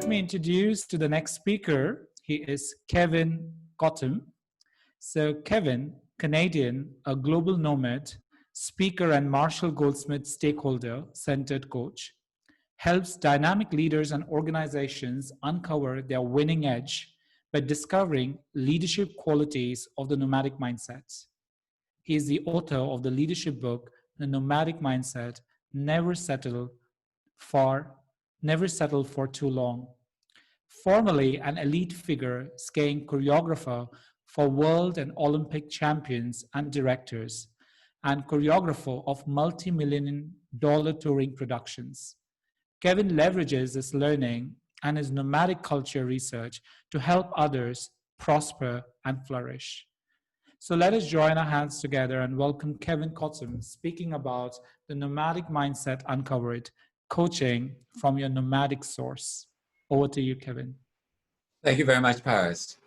let me introduce to the next speaker. He is Kevin COTTAM. So Kevin, Canadian, a global nomad, speaker and Marshall Goldsmith stakeholder-centered coach, helps dynamic leaders and organizations uncover their winning edge by discovering leadership qualities of the nomadic mindset. He is the author of the leadership book, The Nomadic Mindset, Never Settle for Too Long. Formerly an elite figure skiing choreographer for world and Olympic champions and directors, and choreographer of multi-million-dollar touring productions. Kevin leverages his learning and his nomadic culture research to help others prosper and flourish. So let us join our hands together and welcome Kevin COTTAM speaking about the nomadic mindset uncovered, coaching from your nomadic source. Over to you, Kevin. Thank you very much, Paris.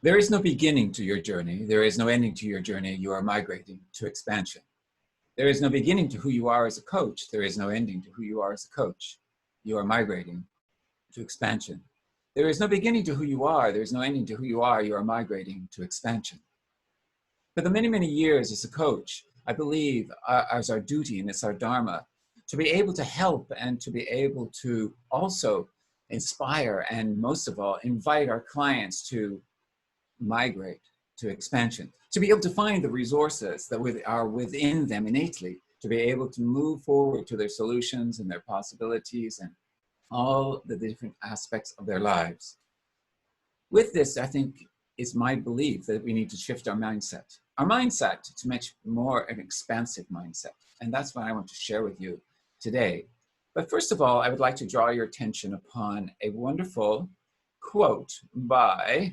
There is no beginning to your journey. There is no ending to your journey. You are migrating to expansion. There is no beginning to who you are as a coach. There is no ending to who you are as a coach. You are migrating to expansion. There is no beginning to who you are. There is no ending to who you are. You are migrating to expansion. For the many, many years as a coach, I believe as our duty and it's our dharma to be able to help and to be able to also inspire and most of all, invite our clients to migrate to expansion, to be able to find the resources that are within them innately, to be able to move forward to their solutions and their possibilities and all the different aspects of their lives. With this, I think it's my belief that we need to shift our mindset to much more an expansive mindset. And that's what I want to share with you today. But first of all, I would like to draw your attention upon a wonderful quote by,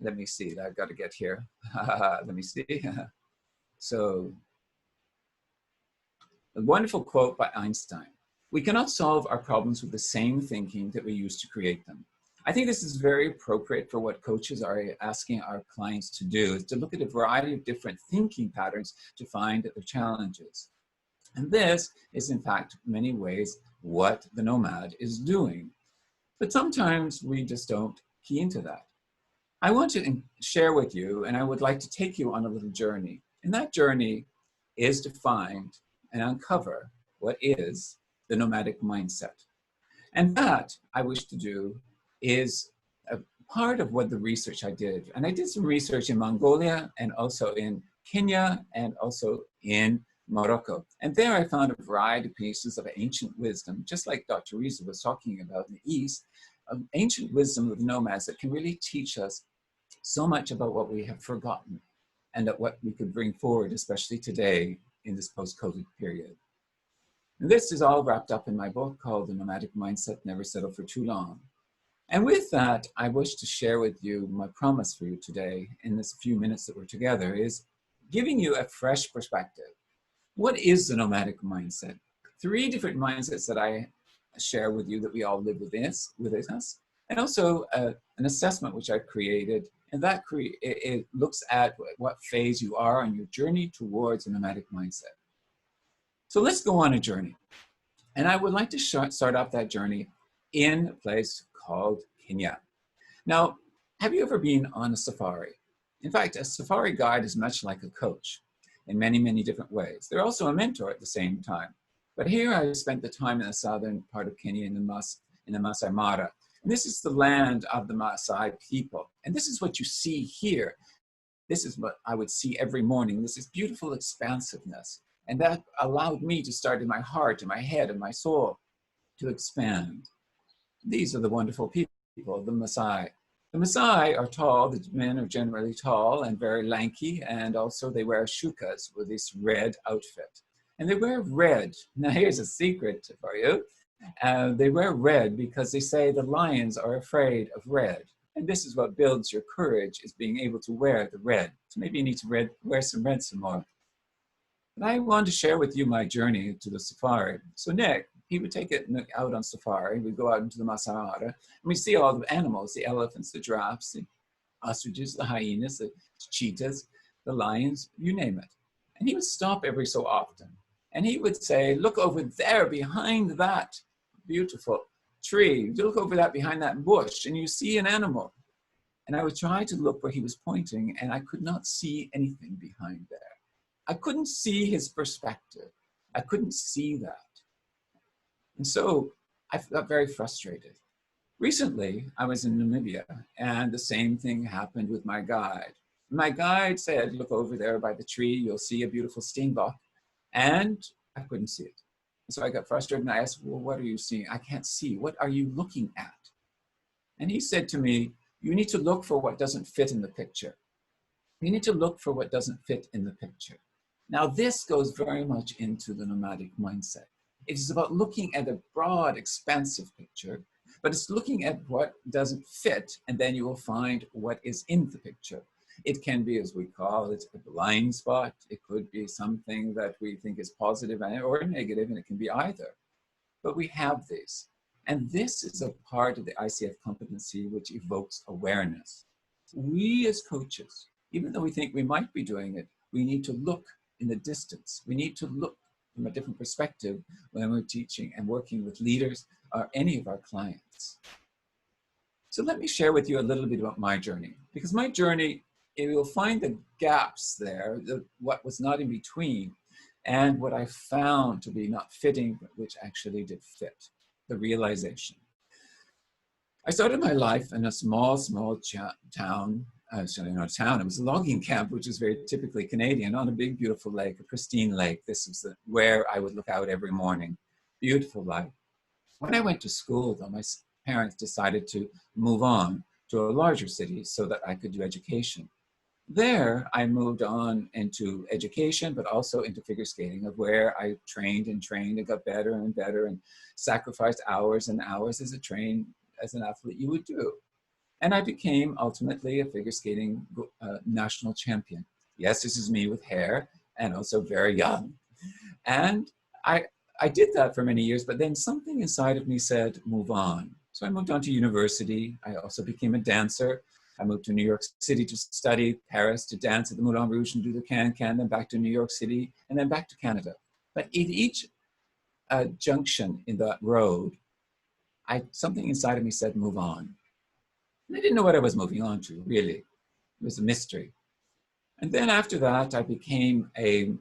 let me see, I've got to get here. Let me see. So, a wonderful quote by Einstein. We cannot solve our problems with the same thinking that we use to create them. I think this is very appropriate for what coaches are asking our clients to do, is to look at a variety of different thinking patterns to find their challenges. And this is, in fact, in many ways, what the nomad is doing. But sometimes we just don't key into that. I want to share with you, and I would like to take you on a little journey. And that journey is to find and uncover what is the nomadic mindset. And that I wish to do is a part of what the research I did. And I did some research in Mongolia and also in Kenya and also in Morocco. And there I found a variety of pieces of ancient wisdom, just like Dr. Riza was talking about in the East, of ancient wisdom of nomads that can really teach us so much about what we have forgotten and that what we could bring forward, especially today in this post-COVID period. And this is all wrapped up in my book called The Nomadic Mindset, Never Settle for Too Long. And with that, I wish to share with you my promise for you today in this few minutes that we're together is giving you a fresh perspective. What is the nomadic mindset? 3 different mindsets that I share with you that we all live within us, and also an assessment which I've created, and that it looks at what phase you are on your journey towards a nomadic mindset. So let's go on a journey. And I would like to start off that journey in a place called Kenya. Now, have you ever been on a safari? In fact, a safari guide is much like a coach in many, many different ways. They're also a mentor at the same time. But here I spent the time in the southern part of Kenya in the Masai Mara. And this is the land of the Maasai people. And this is what you see here. This is what I would see every morning. This is beautiful expansiveness. And that allowed me to start in my heart, in my head, and my soul to expand. These are the wonderful people, the Maasai. The Maasai are tall, the men are generally tall and very lanky, and also they wear shukas with this red outfit. And they wear red. Now here's a secret for you. They wear red because they say the lions are afraid of red. And this is what builds your courage, is being able to wear the red. So maybe you need to wear some red some more. But I want to share with you my journey to the safari. So Nick, he would take it out on safari. We'd go out into the Masai Mara, and we see all the animals, the elephants, the giraffes, the ostriches, the hyenas, the cheetahs, the lions, you name it. And he would stop every so often. And he would say, look over there behind that beautiful tree, you look over that behind that bush and you see an animal. And I would try to look where he was pointing and I could not see anything behind there. I couldn't see his perspective. I couldn't see that. And so I got very frustrated. Recently, I was in Namibia and the same thing happened with my guide. My guide said, look over there by the tree, you'll see a beautiful steenbok. And I couldn't see it. So I got frustrated and I asked, well, what are you seeing? I can't see. What are you looking at? And he said to me, you need to look for what doesn't fit in the picture. You need to look for what doesn't fit in the picture. Now, this goes very much into the nomadic mindset. It is about looking at a broad, expansive picture, but it's looking at what doesn't fit, and then you will find what is in the picture. It can be, as we call it, a blind spot. It could be something that we think is positive or negative, and it can be either. But we have these. And this is a part of the ICF competency which evokes awareness. We as coaches, even though we think we might be doing it, we need to look in the distance. We need to look from a different perspective when we're teaching and working with leaders or any of our clients. So let me share with you a little bit about my journey, because my journey, you will find the gaps there, what was not in between, and what I found to be not fitting, but which actually did fit, the realization. I started my life in a small town. Actually not a town, it was a logging camp, which is very typically Canadian, on a big, beautiful lake, a pristine lake. This was where I would look out every morning. Beautiful life. When I went to school, though, my parents decided to move on to a larger city so that I could do education. There, I moved on into education, but also into figure skating, of where I trained and got better and better and sacrificed hours and hours as an athlete you would do. And I became ultimately a figure skating national champion. Yes, this is me with hair and also very young. And I did that for many years, but then something inside of me said, move on. So I moved on to university. I also became a dancer. I moved to New York City to study, Paris to dance at the Moulin Rouge and do the can-can, then back to New York City, and then back to Canada. But in each junction in that road, something inside of me said, move on. And I didn't know what I was moving on to, really. It was a mystery. And then after that, I became an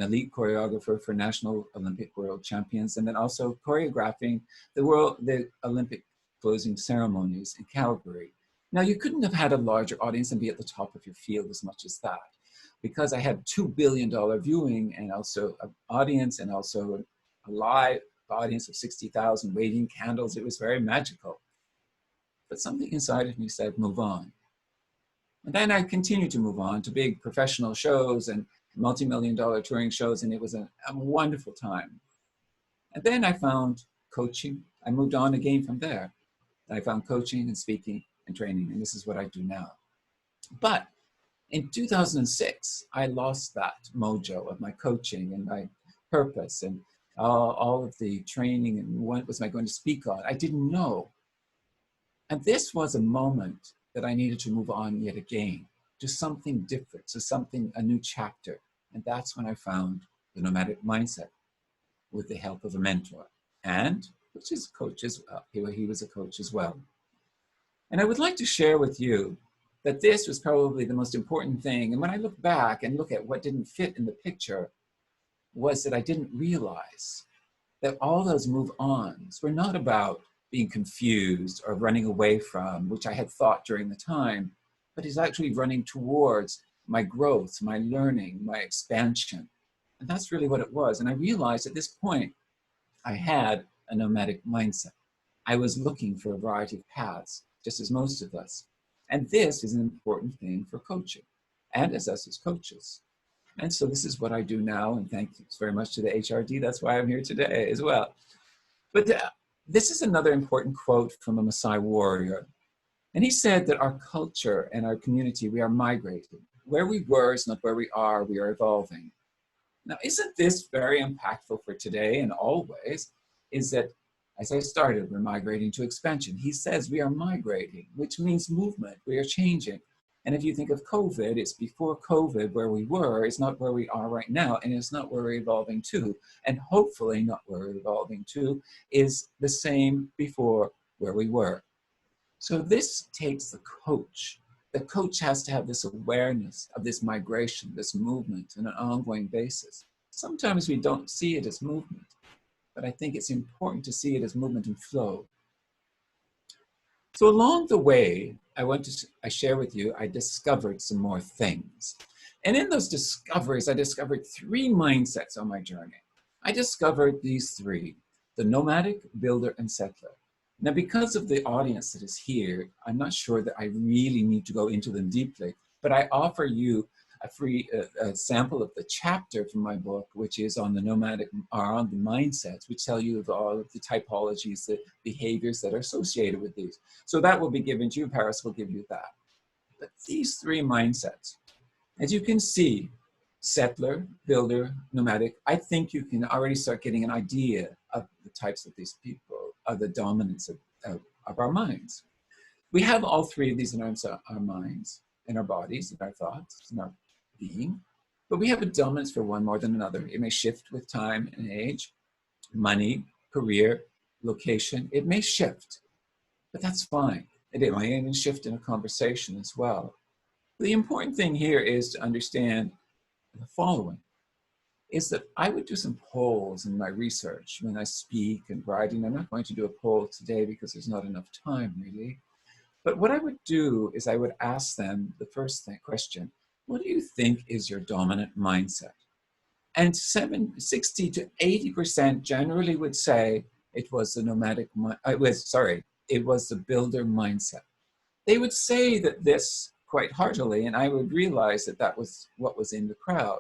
elite choreographer for National Olympic World Champions, and then also choreographing the Olympic closing ceremonies in Calgary. Now, you couldn't have had a larger audience and be at the top of your field as much as that, because I had $2 billion viewing and also an audience and also a live audience of 60,000 waving candles. It was very magical. But something inside of me said, move on. And then I continued to move on to big professional shows and multi-million-dollar touring shows, and it was a wonderful time. And then I found coaching. I moved on again from there. I found coaching and speaking and training, and this is what I do now. But in 2006, I lost that mojo of my coaching and my purpose and all of the training and what was I going to speak on. I didn't know. And this was a moment that I needed to move on yet again to something different, to a new chapter. And that's when I found the Nomadic Mindset with the help of a mentor, and which is a coach as well. He was a coach as well. And I would like to share with you that this was probably the most important thing. And when I look back and look at what didn't fit in the picture, was that I didn't realize that all those move-ons were not about being confused or running away from, which I had thought during the time, but is actually running towards my growth, my learning, my expansion. And that's really what it was. And I realized at this point, I had a nomadic mindset. I was looking for a variety of paths, just as most of us. And this is an important thing for coaching and as us as coaches. And so this is what I do now. And thank you very much to the HRD. That's why I'm here today as well. But this is another important quote from a Maasai warrior. And he said that our culture and our community, we are migrating. Where we were is not where we are evolving. Now, isn't this very impactful for today and always? Is that, as I started, we're migrating to expansion. He says we are migrating, which means movement. We are changing. And if you think of COVID, it's before COVID where we were, it's not where we are right now, and it's not where we're evolving to. And hopefully not where we're evolving to is the same before where we were. So this takes the coach. The coach has to have this awareness of this migration, this movement on an ongoing basis. Sometimes we don't see it as movement, but I think it's important to see it as movement and flow. So along the way, I share with you, I discovered some more things. And in those discoveries, I discovered 3 mindsets on my journey. I discovered these 3, the nomadic, builder, and settler. Now, because of the audience that is here, I'm not sure that I really need to go into them deeply, but I offer you a free sample of the chapter from my book, which is on the nomadic, or on the mindsets, which tell you of all of the typologies, the behaviors that are associated with these. So that will be given to you. Paris will give you that. But these 3 mindsets, as you can see, settler, builder, nomadic, I think you can already start getting an idea of the types of these people, of the dominance of our minds. We have all 3 of these in our minds, in our bodies, in our thoughts, in our being, but we have a dominance for one more than another. It may shift with time and age, money, career, location. It may shift, but that's fine. It may even shift in a conversation as well. The important thing here is to understand the following, is that I would do some polls in my research when I speak and writing. I'm not going to do a poll today because there's not enough time really. But what I would do is I would ask them the first question, what do you think is your dominant mindset? And 60 to 80% generally would say it was the it was the builder mindset. They would say that this quite heartily, and I would realize that that was what was in the crowd.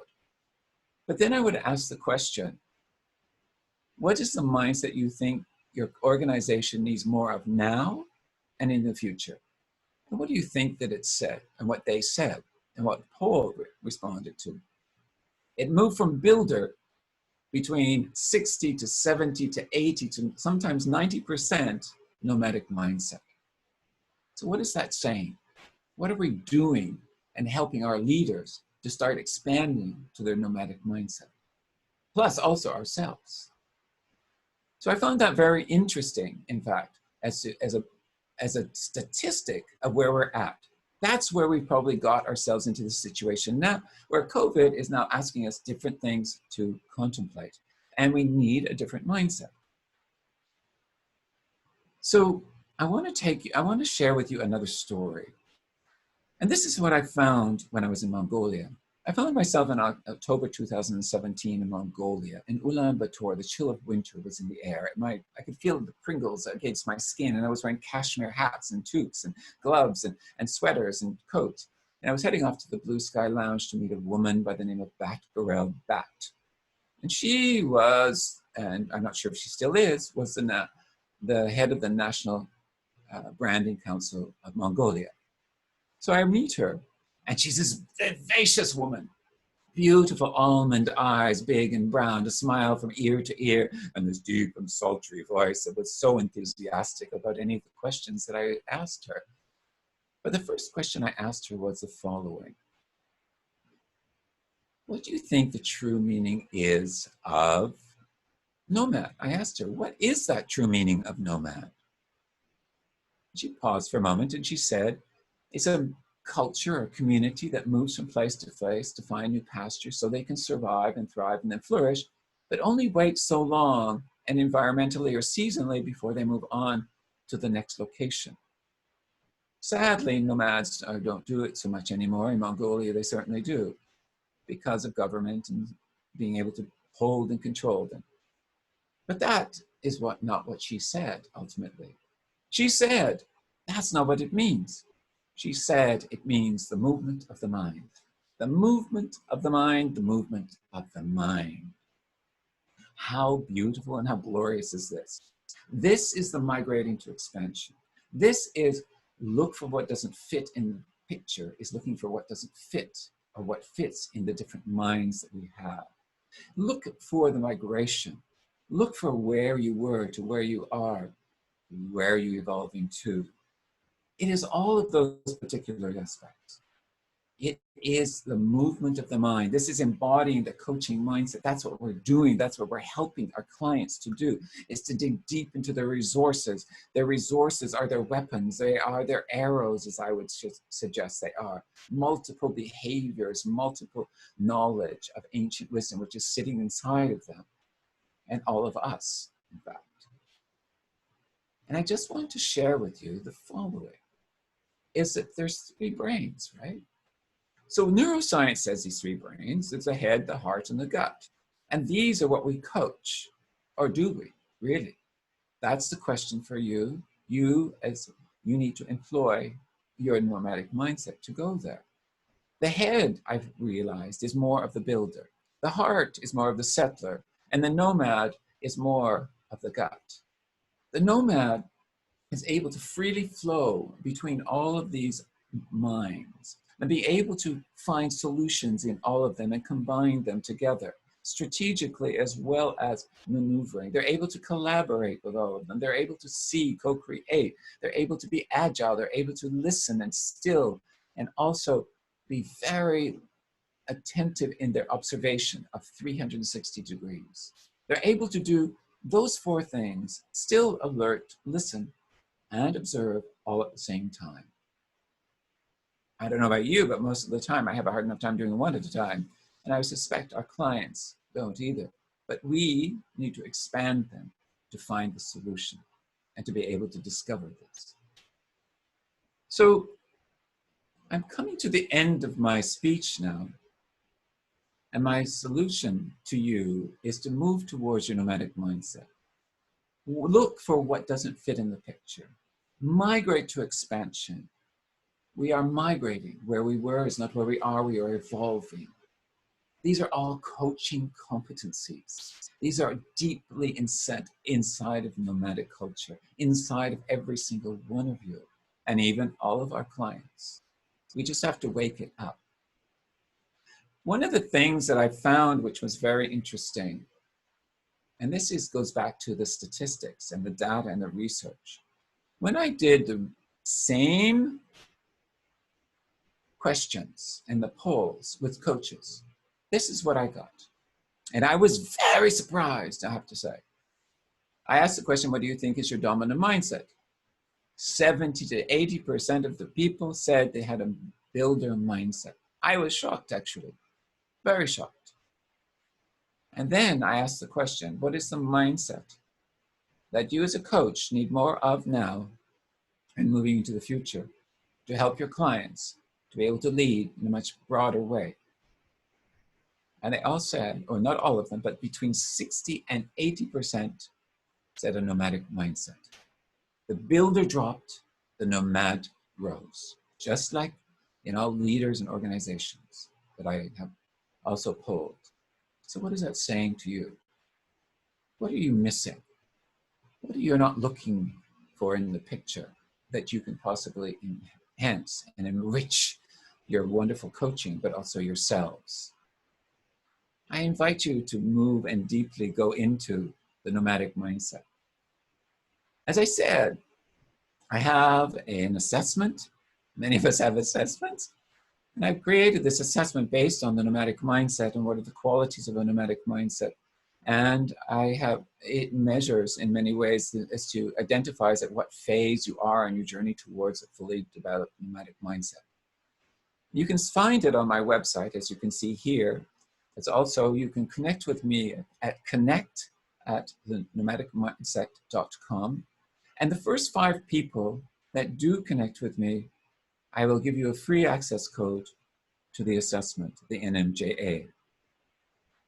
But then I would ask the question, what is the mindset you think your organization needs more of now and in the future? And what do you think that it said and what they said and what the poll responded to? It moved from builder between 60 to 70 to 80 to sometimes 90% nomadic mindset. So what is that saying? What are we doing and helping our leaders to start expanding to their nomadic mindset? Plus also ourselves. So I found that very interesting, in fact, as a statistic of where we're at. That's where we probably got ourselves into the situation now, where COVID is now asking us different things to contemplate, and we need a different mindset. So I want to share with you another story. And this is what I found when I was in Mongolia. I found myself in October 2017 in Mongolia, in Ulaanbaatar. The chill of winter was in the air. I could feel the Pringles against my skin, and I was wearing cashmere hats and toques and gloves and sweaters and coats. And I was heading off to the Blue Sky Lounge to meet a woman by the name of Bat Burrell Bat. And she was, and I'm not sure if she still is, was the head of the National Branding Council of Mongolia. So I meet her, and she's this vivacious woman, beautiful almond eyes, big and brown, a smile from ear to ear, and this deep and sultry voice that was so enthusiastic about any of the questions that I asked her. But the first question I asked her was the following. What do you think the true meaning is of nomad? I asked her, what is that true meaning of nomad? She paused for a moment and she said, it's a culture or community that moves from place to find new pastures so they can survive and thrive and then flourish, but only wait so long and environmentally or seasonally before they move on to the next location. Sadly, nomads don't do it so much anymore. In Mongolia, they certainly do, because of government and being able to hold and control them. But that is not what she said, ultimately. She said, that's not what it means. She said it means the movement of the mind. The movement of the mind, the movement of the mind. How beautiful and how glorious is this? This is the migrating to expansion. This is look for what doesn't fit in the picture, is looking for what doesn't fit or what fits in the different minds that we have. Look for the migration. Look for where you were to where you are, where you're evolving to. It is all of those particular aspects. It is the movement of the mind. This is embodying the coaching mindset. That's what we're doing. That's what we're helping our clients to do, is to dig deep into their resources. Their resources are their weapons. They are their arrows, as I would suggest they are. Multiple behaviors, multiple knowledge of ancient wisdom, which is sitting inside of them and all of us, in fact. And I just want to share with you the following, is that there's 3 brains, right? So neuroscience says these 3 brains, it's the head, the heart, and the gut. And these are what we coach. Or do we, really? That's the question for you. You need to employ your nomadic mindset to go there. The head, I've realized, is more of the builder. The heart is more of the settler. And the nomad is more of the gut. The nomad is able to freely flow between all of these minds and be able to find solutions in all of them and combine them together strategically as well as maneuvering. They're able to collaborate with all of them. They're able to see, co-create. They're able to be agile. They're able to listen and still, and also be very attentive in their observation of 360 degrees. They're able to do those 4 things, still alert, listen, and observe all at the same time. I don't know about you, but most of the time I have a hard enough time doing one at a time. And I suspect our clients don't either. But we need to expand them to find the solution and to be able to discover this. So I'm coming to the end of my speech now. And my solution to you is to move towards your nomadic mindset. Look for what doesn't fit in the picture. Migrate to expansion. We are migrating. Where we were is not where we are evolving. These are all coaching competencies. These are deeply inside of nomadic culture, inside of every single one of you, and even all of our clients. We just have to wake it up. One of the things that I found, which was very interesting, and this goes back to the statistics and the data and the research. When I did the same questions and the polls with coaches, this is what I got. And I was very surprised, I have to say. I asked the question, what do you think is your dominant mindset? 70 to 80% of the people said they had a builder mindset. I was shocked, actually, very shocked. And then I asked the question, what is the mindset that you as a coach need more of now and moving into the future to help your clients to be able to lead in a much broader way? And they all said, or not all of them, but between 60 and 80% said a nomadic mindset. The builder dropped, the nomad rose, just like in all leaders and organizations that I have also polled. So what is that saying to you? What are you missing? What are you not looking for in the picture that you can possibly enhance and enrich your wonderful coaching, but also yourselves? I invite you to move and deeply go into the nomadic mindset. As I said, I have an assessment. Many of us have assessments. And I've created this assessment based on the nomadic mindset and what are the qualities of a nomadic mindset. And it measures in many ways as to identifies at what phase you are in your journey towards a fully developed nomadic mindset. You can find it on my website, as you can see here. It's also, you can connect with me at connect@thenomadicmindset.com. And the first 5 people that do connect with me, I will give you a free access code to the assessment, the NMJA.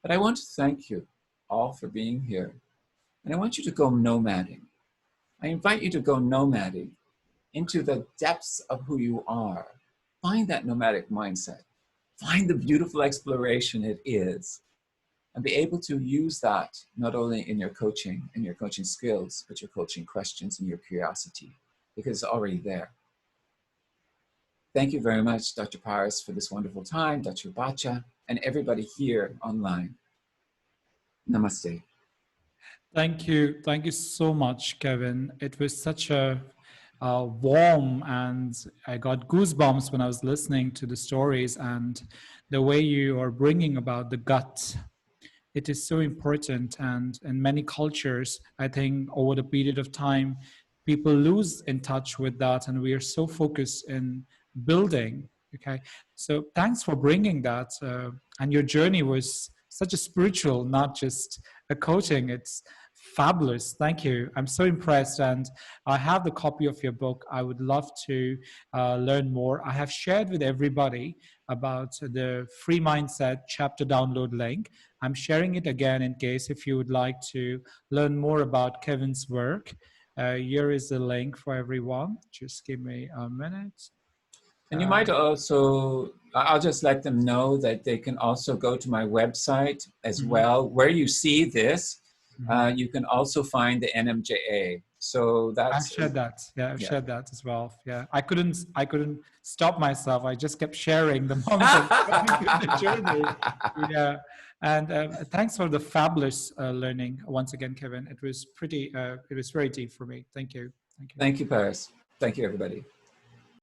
But I want to thank you all for being here. And I want you to go nomading. I invite you to go nomading into the depths of who you are. Find that nomadic mindset. Find the beautiful exploration it is. And be able to use that not only in your coaching and your coaching skills, but your coaching questions and your curiosity, because it's already there. Thank you very much, Dr. Paris, for this wonderful time, Dr. Bacha, and everybody here online. Namaste. Thank you. Thank you so much, Kevin. It was such a warm, and I got goosebumps when I was listening to the stories and the way you are bringing about the gut. It is so important, and in many cultures, I think over the period of time, people lose in touch with that, and we are so focused in building. Okay, so thanks for bringing that, and your journey was such a spiritual, not just a coaching. It's fabulous. Thank you. I'm so impressed, and I have the copy of your book. I would love to learn more. I have shared with everybody about the free mindset chapter download link. I'm sharing it again in case if you would like to learn more about Kevin's work. Here is the link for everyone. Just give me a minute. And you might also, I'll just let them know that they can also go to my website as well. Where you see this, you can also find the NMJA. So I've that's shared that. Yeah, I've shared that as well. Yeah, I couldn't stop myself. I just kept sharing the months of going through the journey. Yeah, and thanks for the fabulous learning once again, Kevin. It was pretty. It was very deep for me. Thank you. Thank you. Thank you, Paris. Thank you, everybody.